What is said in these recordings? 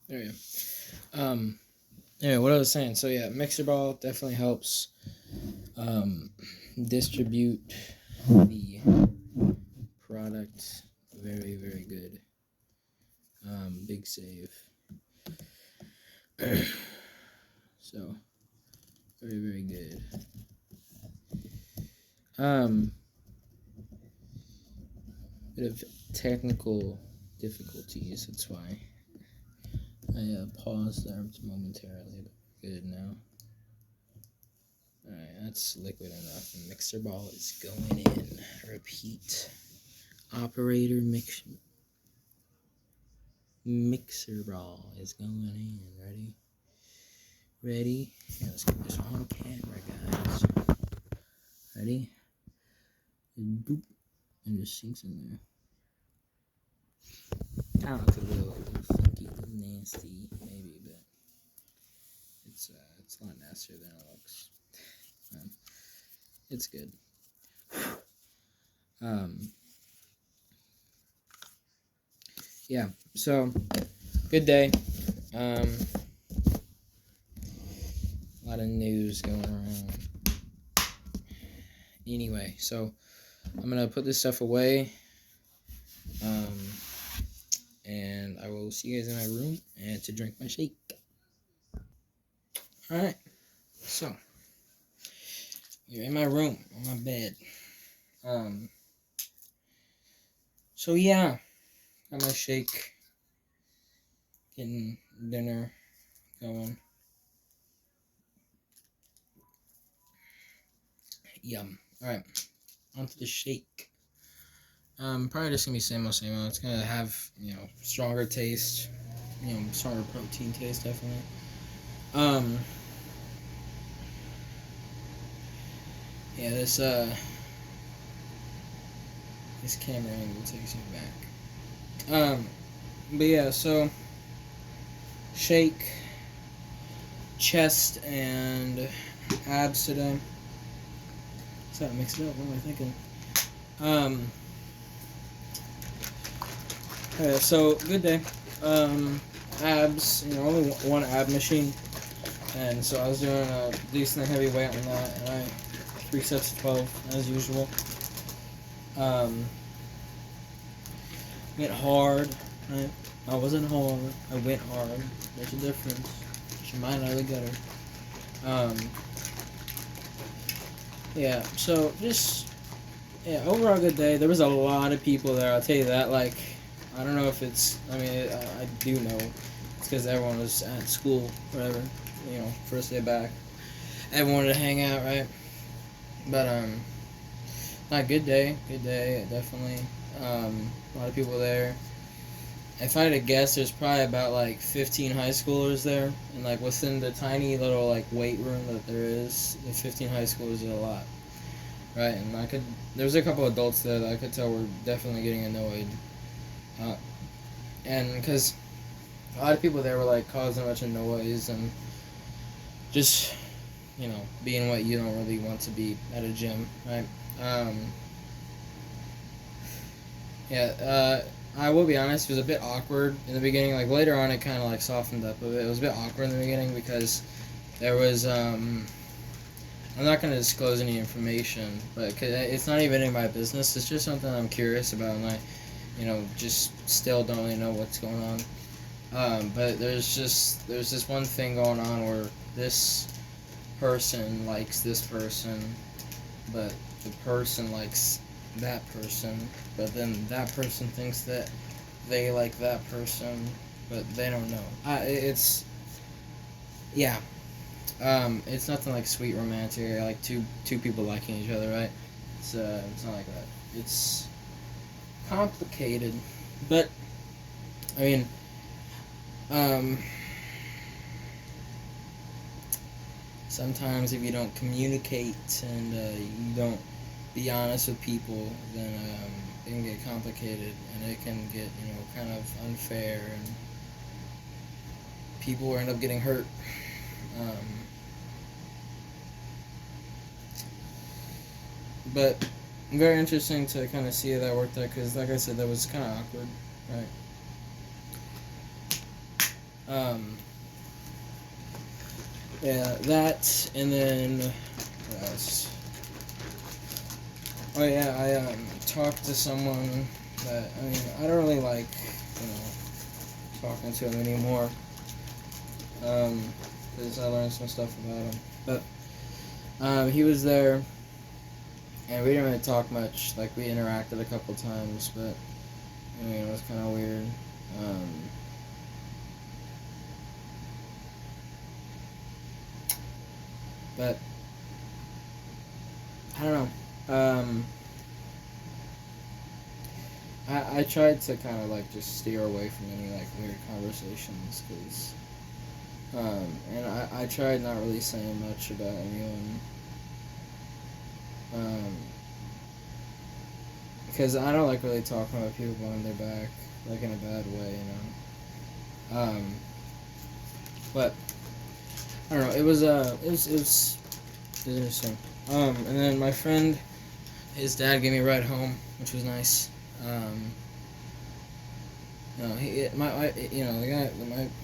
There you go. Yeah, what I was saying. So yeah, Mixer Ball definitely helps um, distribute the product. Very very good. Big save. So very very good. Um, bit of technical difficulties. That's why I paused there momentarily. But good now. Alright, that's liquid enough. The mixer ball is going in. Repeat. Operator mixer ball is going in. Ready? Ready? Yeah, let's get this on camera, guys. Ready? And boop. And just sinks in there. Kind of looks a little funky, nasty, maybe, but it's a lot nastier than it looks. Um, it's good. Um, yeah. So, good day. A lot of news going around. Anyway, so I'm gonna put this stuff away. And I will see you guys in my room and to drink my shake. Alright, so you're in my room, on my bed. So yeah, got my shake, getting dinner going. Yum. Alright, onto the shake. Probably just gonna be same old. It's gonna have, stronger taste, stronger protein taste, definitely. Yeah, this camera angle takes me back. But yeah, so shake, chest, and abs today. So I mix it up. What am I thinking? Yeah, so good day. Abs, only one ab machine, and so I was doing a decently heavy weight on that, and I 3 sets of 12 as usual. Went hard. Right? I wasn't hard. I went hard. There's a difference. She might not have got her. Yeah. So just overall good day. There was a lot of people there. I'll tell you that. Like, I don't know if it's. I mean, I do know it's because everyone was at school, whatever. First day back. Everyone wanted to hang out, right? But not good day. Good day, definitely. A lot of people there. If I had to guess, there's probably about like 15 high schoolers there, and like within the tiny little like weight room that there is, the 15 high schoolers is a lot, right? And there was a couple adults there that I could tell were definitely getting annoyed, and because a lot of people there were like causing a bunch of noise and just being what you don't really want to be at a gym, right? Yeah. I will be honest, it was a bit awkward in the beginning. Like later on, it kind of like softened up a bit. It was a bit awkward in the beginning because there was. I'm not going to disclose any information, but cause it's not even in my business. It's just something I'm curious about, and I, just still don't really know what's going on. But there's this one thing going on where this person likes this person, but the person likes that person, but then that person thinks that they like that person, but they don't know. It's yeah. It's nothing like sweet romantic or like two people liking each other, right? It's not like that. It's complicated, but I mean, um, sometimes if you don't communicate and you don't be honest with people, then it can get complicated and it can get kind of unfair and people will end up getting hurt. But very interesting to kind of see how that worked out because, like I said, that was kind of awkward, right? Um, yeah, that, and then what else? Oh yeah, I talked to someone that I don't really like, you know, talking to him anymore. Because I learned some stuff about him. But he was there, and we didn't really talk much. Like we interacted a couple times, but it was kind of weird. But I don't know. I tried to kind of like just steer away from any like weird conversations, because and I tried not really saying much about anyone, because I don't like really talking about people behind their back, like in a bad way, but I don't know. It was interesting. And then my friend, his dad gave me a ride home, which was nice. The guy,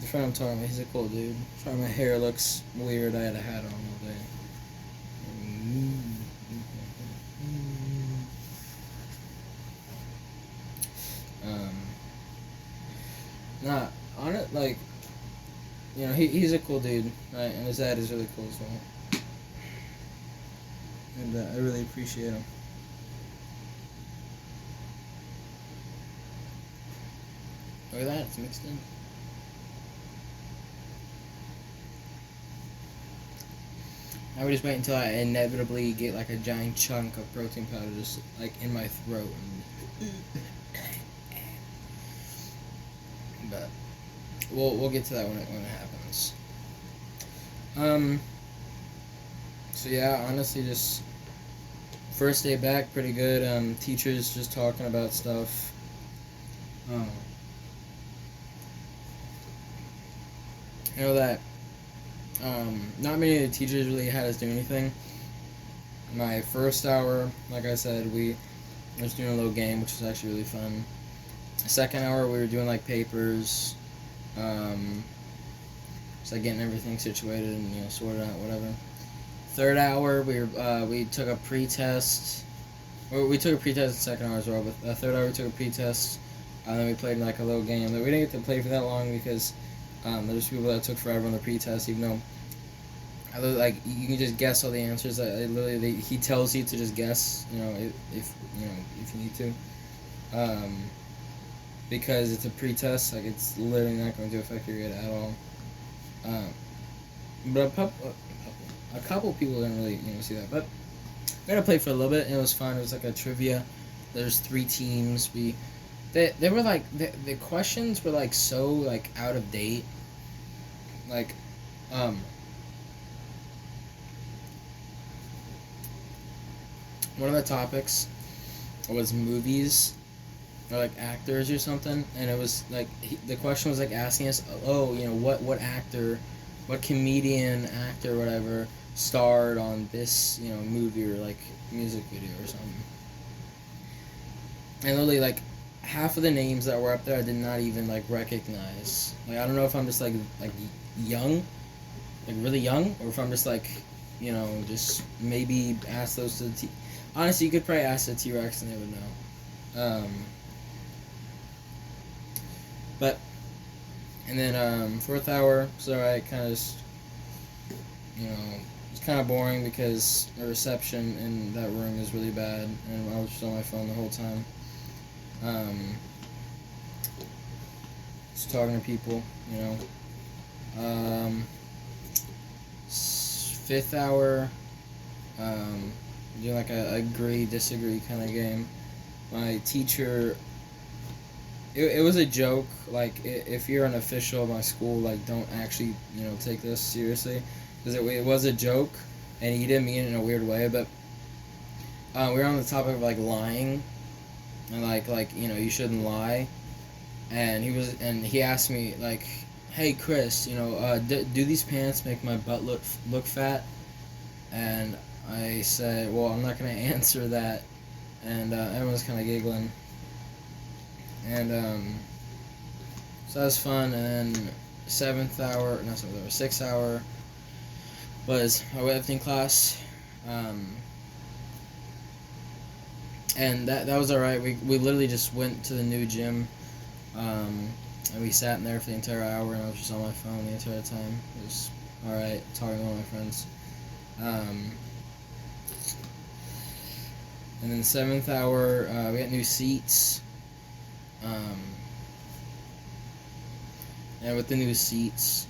the friend I'm talking about, he's a cool dude. Sorry, my hair looks weird. I had a hat on all day. Nah, on it, like, he's a cool dude, right? And his dad is really cool as well. And I really appreciate him. Look at that, it's mixed in. I would just wait until I inevitably get like a giant chunk of protein powder just like in my throat. But we'll get to that when it happens. So yeah, honestly, just first day back, pretty good. Teachers just talking about stuff. I know that not many of the teachers really had us do anything. My first hour, like I said, we were just doing a little game, which was actually really fun. The second hour, we were doing like papers, just like getting everything situated and sorted out, whatever. Third hour, we took a pre-test. Well, we took a pre-test the second hour as well, but the third hour we took a pre-test, and then we played like a little game. We didn't get to play for that long because there's people that took forever on the pre-test, even though like you can just guess all the answers. He tells you to just guess, if you need to, because it's a pre-test. Like it's literally not going to affect your grade at all. But a couple people didn't really see that. But we had to play for a little bit, and it was fun. It was like a trivia. There's 3 teams. They were like the questions were like so like out of date. Like one of the topics was movies or like actors or something, and it was like the question was like asking us, what actor, what comedian, actor, whatever, starred on this movie or like music video or something. And literally like half of the names that were up there I did not even like recognize. Like I don't know if I'm just like young, like really young, or if I'm just like just maybe ask those to the honestly, you could probably ask the T-Rex and they would know. But and then fourth hour, so I kind of just it's kind of boring because the reception in that room is really bad, and I was just on my phone the whole time. Just talking to people, Fifth hour, doing like a agree disagree kind of game. My teacher, it was a joke. Like if you're an official of my school, like don't actually take this seriously, because it was a joke, and he didn't mean it in a weird way. But we were on the topic of like lying, and like you shouldn't lie, and he asked me like, hey Chris, do these pants make my butt look fat? And I said, well, I'm not gonna answer that, and everyone's kind of giggling, and so that was fun. And then sixth hour was our weightlifting class, and that was alright. We literally just went to the new gym, and we sat in there for the entire hour, and I was just on my phone the entire time. It was alright, talking to one of my friends. And then the 7th hour, we got new seats. And with the new seats,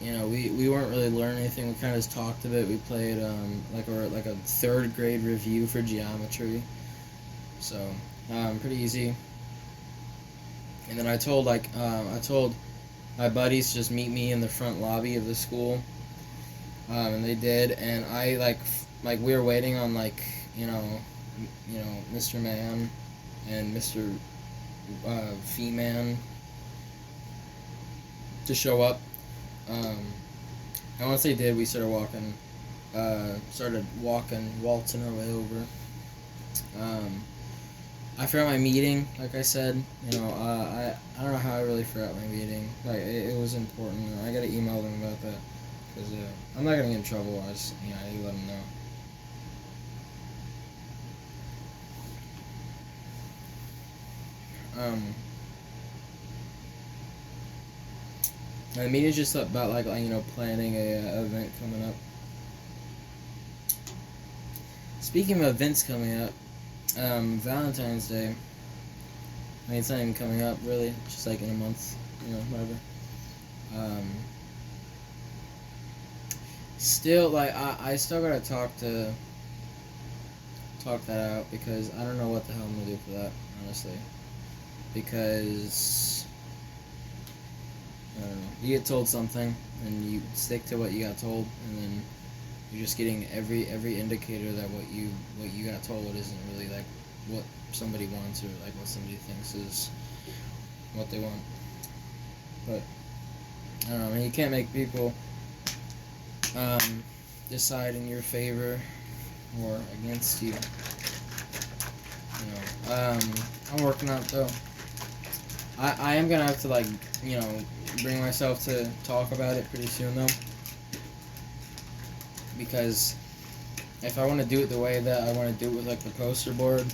we weren't really learning anything. We kind of just talked a bit. We played like a 3rd grade review for geometry. So pretty easy. And then I told my buddies to just meet me in the front lobby of the school, and they did. And I like we were waiting on Mr. Man and Mr. Fee-Man to show up. And once they did, we started waltzing our way over. I forgot my meeting, like I said. I don't know how I really forgot my meeting. Like, it was important. I gotta email them about that. Because I'm not gonna get in trouble. I need to let them know. The meeting's just about planning a event coming up. Speaking of events coming up, Valentine's Day. I mean, it's not even coming up really. It's just like in a month, whatever. Still, I still gotta talk that out, because I don't know what the hell I'm gonna do for that, honestly. Because I don't know. You get told something, and you stick to what you got told, and then you're just getting every indicator that what you got told isn't really like what somebody wants, or like what somebody thinks is what they want. But I don't know. I mean, you can't make people decide in your favor or against you. I'm working on it though. I am gonna have to bring myself to talk about it pretty soon though, because if I want to do it the way that I want to do it with the poster board,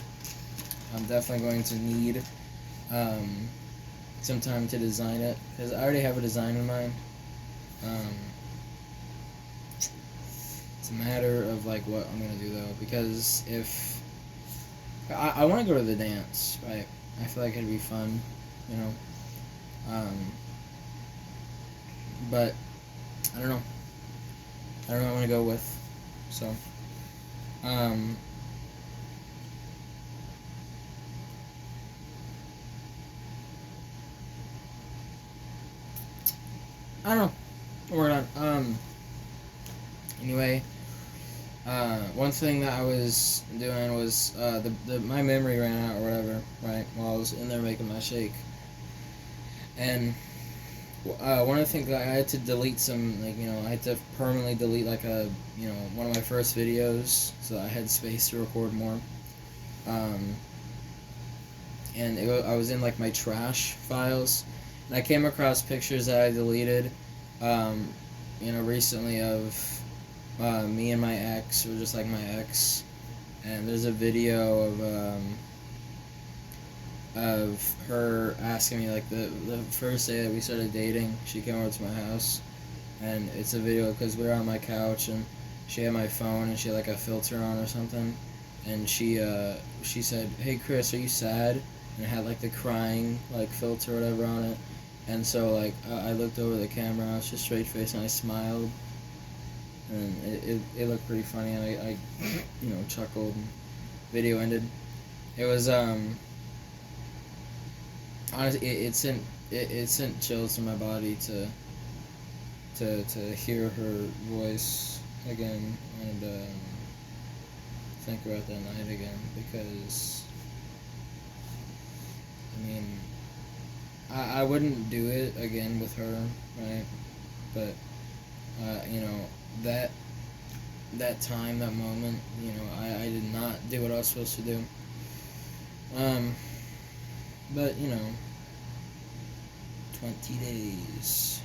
I'm definitely going to need some time to design it, because I already have a design in mind. It's a matter of what I'm gonna do though, because if I want to go to the dance, right? I feel like it'd be fun, but I don't know what I'm gonna go with, so I don't know. We're on. Anyway, one thing that I was doing was my memory ran out or whatever, right? While I was in there making my shake, and one of the things that I had to delete some, I had to permanently delete one of my first videos, so I had space to record more. And I was in my trash files, and I came across pictures that I deleted, recently of me and my ex, or just my ex, and there's a video of her asking me the first day that we started dating. She came over to my house, and it's a video because we were on my couch, and she had my phone, and she had a filter on or something, and she said, "Hey Chris, are you sad?" And it had the crying filter or whatever on it, and so I looked over the camera, I was just straight faced, and I smiled, and it looked pretty funny, and I chuckled, and video ended. It was honestly, it sent chills to my body to hear her voice again, and think about that night again, because I wouldn't do it again with her, right? But that time, that moment, I did not do what I was supposed to do. But 20 days.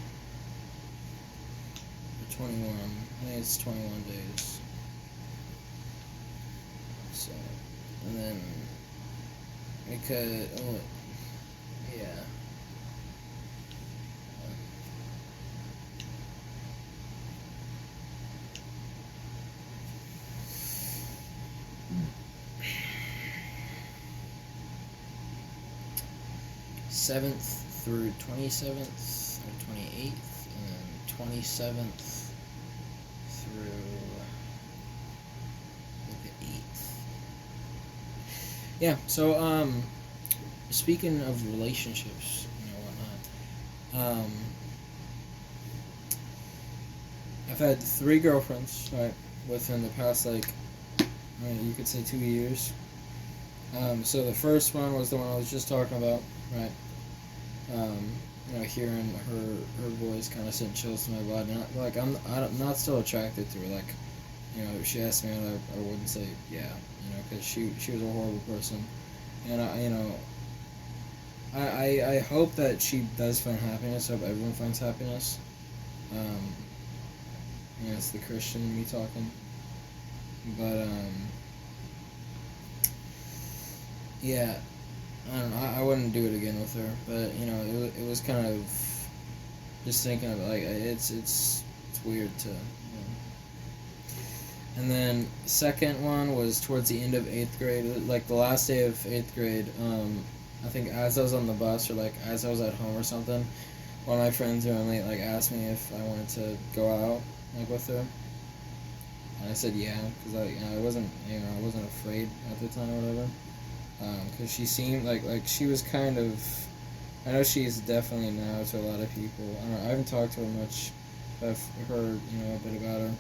Or 21. I think it's 21 days. So, and then we could, oh, yeah. Seventh through 27th or 28th, and then 27th through the 8th. Yeah. So speaking of relationships, whatnot. I've had 3 girlfriends, right, within the past, like, you could say 2 years. So the first one was the one I was just talking about, right? Hearing her voice kind of sent chills to my body. I'm not still attracted to her. Like, if she asked me, I wouldn't say yeah, because she was a horrible person, and I hope that she does find happiness. I hope everyone finds happiness. It's the Christian in me talking, but yeah. I don't know, I wouldn't do it again with her, but it was kind of just thinking of it, like it's weird to. And then second one was towards the end of 8th grade, like the last day of 8th grade. I think as I was on the bus or like as I was at home or something, one of my friends who I'm late like asked me if I wanted to go out like with her, and I said yeah because I wasn't I wasn't afraid at the time or whatever. Because she seemed like she was kind of, I know she's definitely now to a lot of people. I haven't talked to her much, but I've heard a bit about her.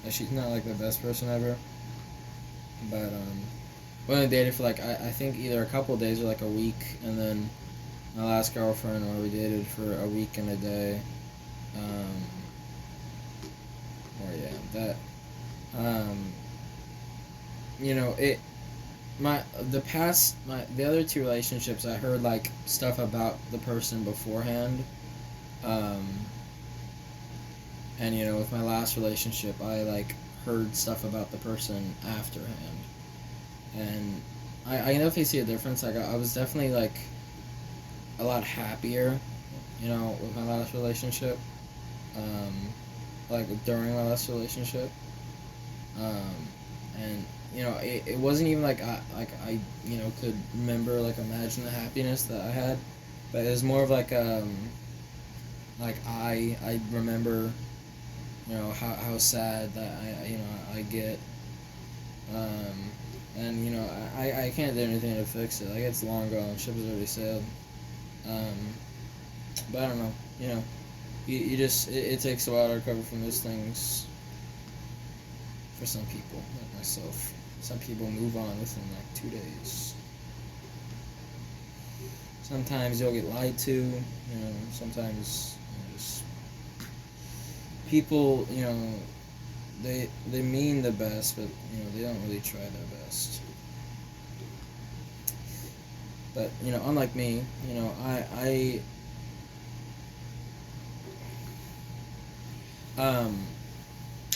She's not like the best person ever, but we only dated for like I think either a couple of days or like a week, and then my last girlfriend where we dated for a week and a day, or yeah that it. The other 2 relationships, I heard like stuff about the person beforehand, and with my last relationship I like heard stuff about the person afterhand, and I definitely see a difference. Like I was definitely like a lot happier with my last relationship, like during my last relationship, and it wasn't even like I could remember, like, imagine the happiness that I had, but it was more of like I remember how sad that I get, and I can't do anything to fix it. Like, it's long gone, ship has already sailed, but I don't know, you just it takes a while to recover from those things for some people, like myself. Some people move on within like 2 days. Sometimes you'll get lied to, sometimes just people, they mean the best, but they don't really try their best. But unlike me,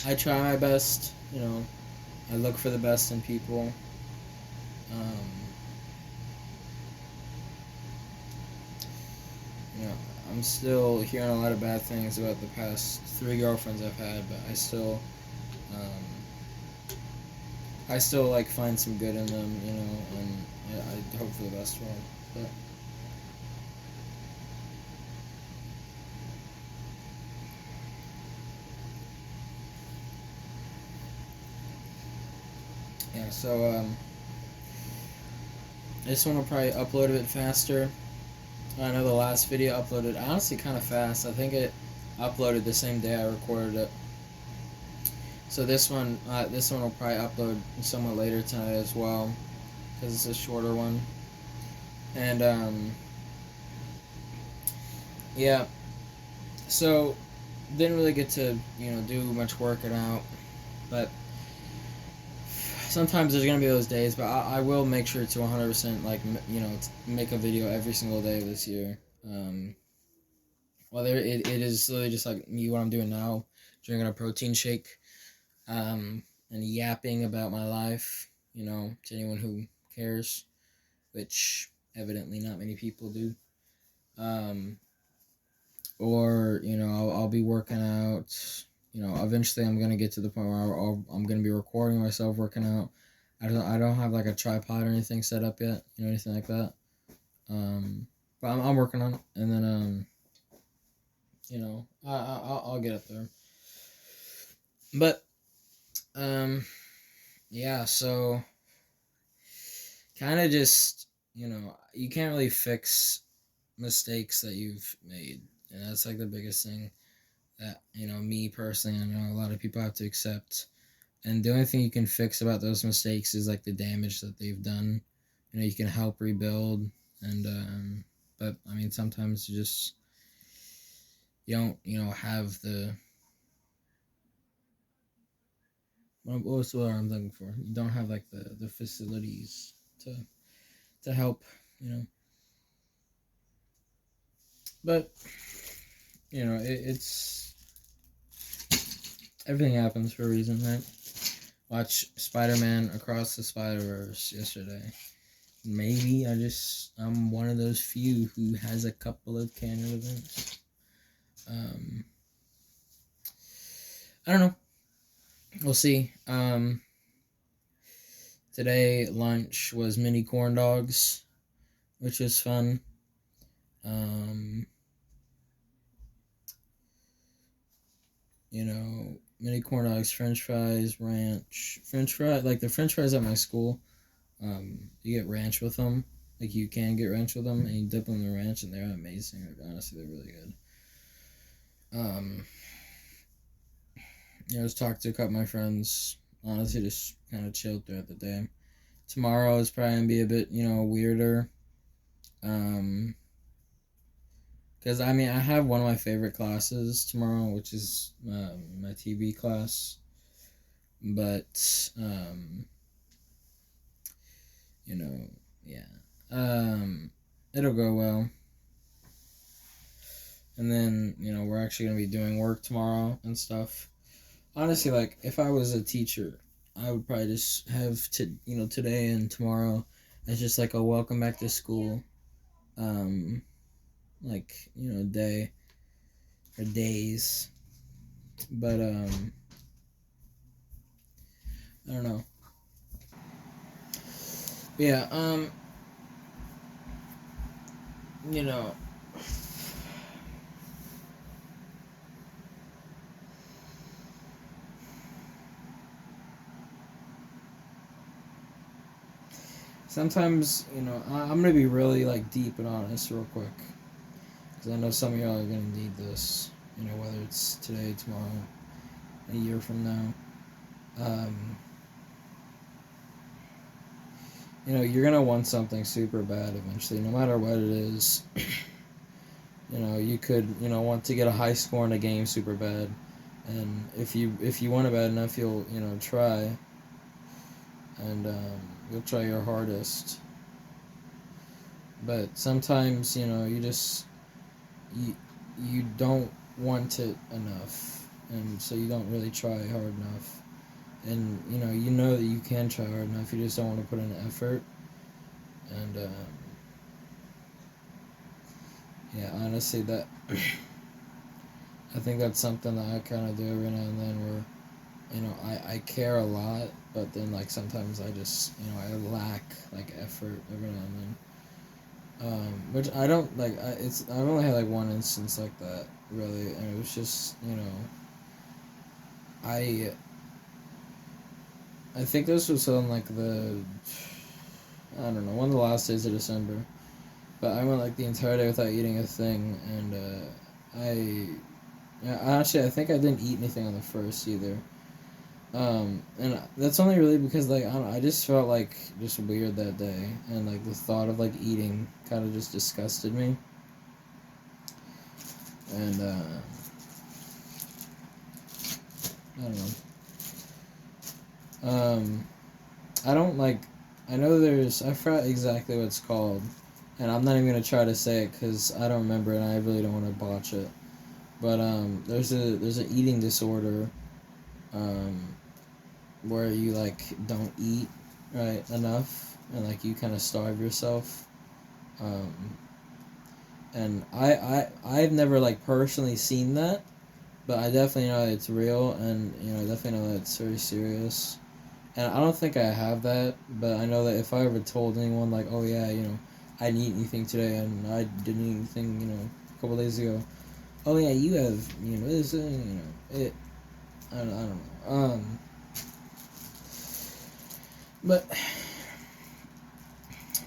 I try my best. I look for the best in people. I'm still hearing a lot of bad things about the past 3 girlfriends I've had, but I still like find some good in them, and I hope for the best for them. But yeah, so this one will probably upload a bit faster. I know the last video uploaded honestly kind of fast. I think it uploaded the same day I recorded it. So this one will probably upload somewhat later tonight as well, because it's a shorter one. And yeah. So didn't really get to do much working out, but sometimes there's gonna be those days. But I will make sure to 100% like make a video every single day this year. whether it is literally just like me, what I'm doing now, drinking a protein shake, and yapping about my life, to anyone who cares, which evidently not many people do. Um, or I'll be working out. Eventually I'm gonna get to the point where I'm gonna be recording myself working out. I don't have like a tripod or anything set up yet, anything like that. But I'm working on it, and then I'll get up there. But yeah, so kind of just you can't really fix mistakes that you've made, and that's like the biggest thing that me personally, I know a lot of people have to accept. And the only thing you can fix about those mistakes is like the damage that they've done. You can help rebuild, and but I mean sometimes you don't have the what's the word I'm looking for? You don't have like the facilities to help, but it's everything happens for a reason, right? Watch Spider-Man Across the Spider-Verse yesterday. Maybe I'm one of those few who has a couple of canon events. I don't know. We'll see. Today lunch was mini corn dogs, which was fun. Mini corn dogs, French fries, ranch, French fry. Like the French fries at my school, you get ranch with them. Like you can get ranch with them, and you dip them in the ranch, and they're amazing. Like honestly, they're really good. I was talking to a couple of my friends. Honestly, just kind of chilled throughout the day. Tomorrow is probably gonna be a bit, weirder. Because I mean, I have one of my favorite classes tomorrow, which is my TV class. But yeah, it'll go well. And then we're actually gonna be doing work tomorrow and stuff. Honestly, like if I was a teacher, I would probably just have today and tomorrow as just like a welcome back to school, day or days. But I don't know. Yeah, you know, sometimes I'm gonna be really like deep and honest real quick, because I know some of y'all are gonna need this. Whether it's today, tomorrow, a year from now. You're gonna want something super bad eventually, no matter what it is. You could want to get a high score in a game super bad, and if you want it bad enough, you'll try, and you'll try your hardest. But sometimes you don't want it enough, and so you don't really try hard enough. And you know that you can try hard enough, you just don't want to put in effort. And yeah, honestly, that I think that's something that I kind of do every now and then, where I care a lot, but then like sometimes I just I lack like effort every now and then. Which I don't like. I've only had like one instance like that really, and it was just I I think this was on like I don't know, one of the last days of December, but I went like the entire day without eating a thing, and I think I didn't eat anything on the first either. And that's only really because like I don't know, I just felt like just weird that day, and like the thought of like eating kind of just disgusted me. And I don't know. I don't like. I know I forgot exactly what it's called. and I'm not even gonna try to say it because I don't remember it and I really don't want to botch it. But there's an eating disorder, where you like don't eat right enough and like you kind of starve yourself. Um, and I've never like personally seen that, but I definitely know it's real, and I definitely know that it's very serious. And I don't think I have that, but I know that if I ever told anyone like, oh yeah, I didn't eat anything today and I didn't eat anything, a couple days ago. Oh yeah, you have, this, it. I don't know. But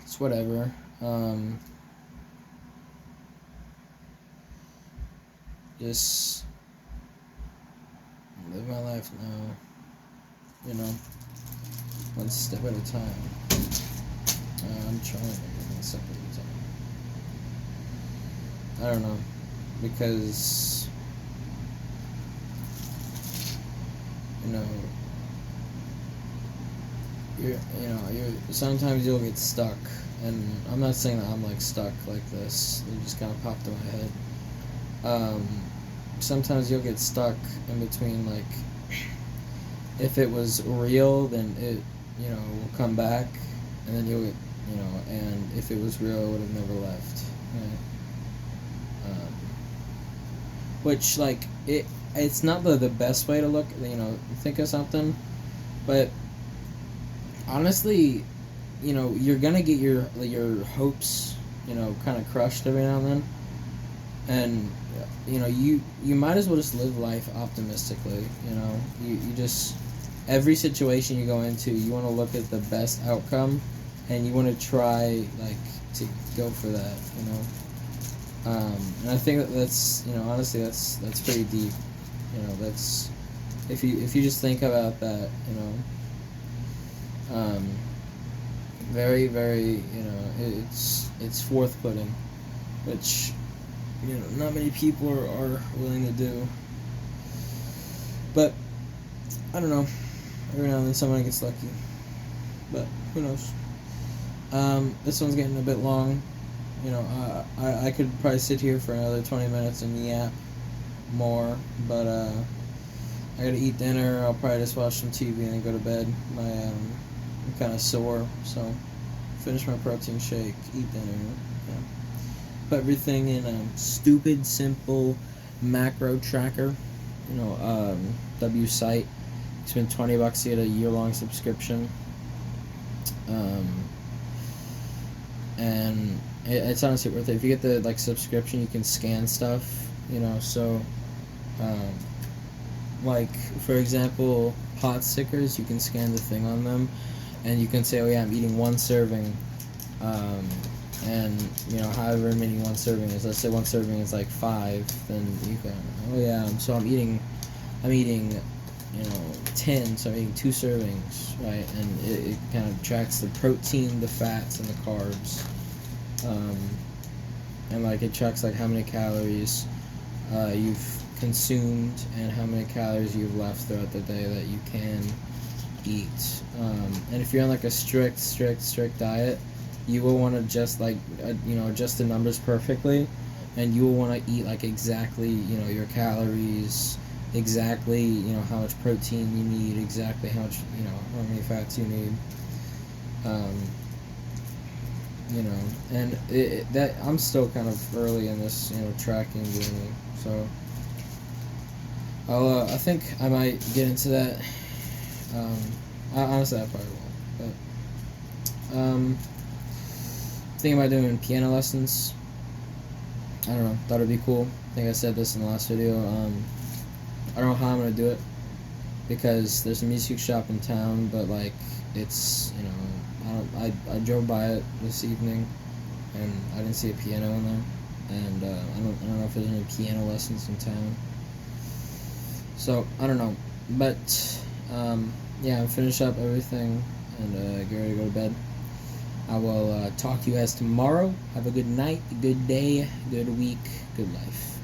it's whatever. Just live my life now. One step at a time. I'm trying to make one step at a time. I don't know, because you're sometimes you'll get stuck, and I'm not saying that I'm like stuck like this. It just kind of popped in my head. Sometimes you'll get stuck in between, like, if it was real, then it will come back, and then you'll get and if it was real, it would have never left. Right? Which, like, it's not the best way to look, think of something, but honestly, you're gonna get your hopes, kind of crushed every now and then, and you might as well just live life optimistically. You just, every situation you go into, you want to look at the best outcome, and you want to try like to go for that. And I think that's honestly that's pretty deep. That's, if you just think about that, very, very, it's forth-putting, which not many people are willing to do. But I don't know. Every now and then someone gets lucky, but who knows? This one's getting a bit long. I could probably sit here for another 20 minutes and yap more, but I gotta eat dinner. I'll probably just watch some TV and then go to bed. I'm kind of sore, so finish my protein shake, eat dinner. Put everything in a stupid, simple macro tracker. WSite. It's been $20 to get a year-long subscription. And it's honestly worth it. If you get the subscription, you can scan stuff. So like, for example, pot stickers, you can scan the thing on them, and you can say, oh yeah, I'm eating one serving, and however many one serving is. Let's say one serving is like 5, then you can, oh yeah, so I'm eating 10, so I'm eating 2 servings, right? And it kind of tracks the protein, the fats, and the carbs, and like it tracks like how many calories you've consumed and how many calories you've left throughout the day that you can eat. And if you're on like a strict diet, you will want to just adjust the numbers perfectly, and you will want to eat like exactly your calories, exactly how much protein you need, exactly how much how many fats you need. And that I'm still kind of early in this tracking journey, so I think I might get into that. Honestly, I probably won't. But thinking about doing piano lessons. I don't know. Thought it'd be cool. I think I said this in the last video. I don't know how I'm gonna do it, because there's a music shop in town, but like it's I drove by it this evening, and I didn't see a piano in there, and I don't know if there's any piano lessons in town. So I don't know, but yeah, I'll finish up everything and get ready to go to bed. I will talk to you guys tomorrow. Have a good night, good day, good week, good life.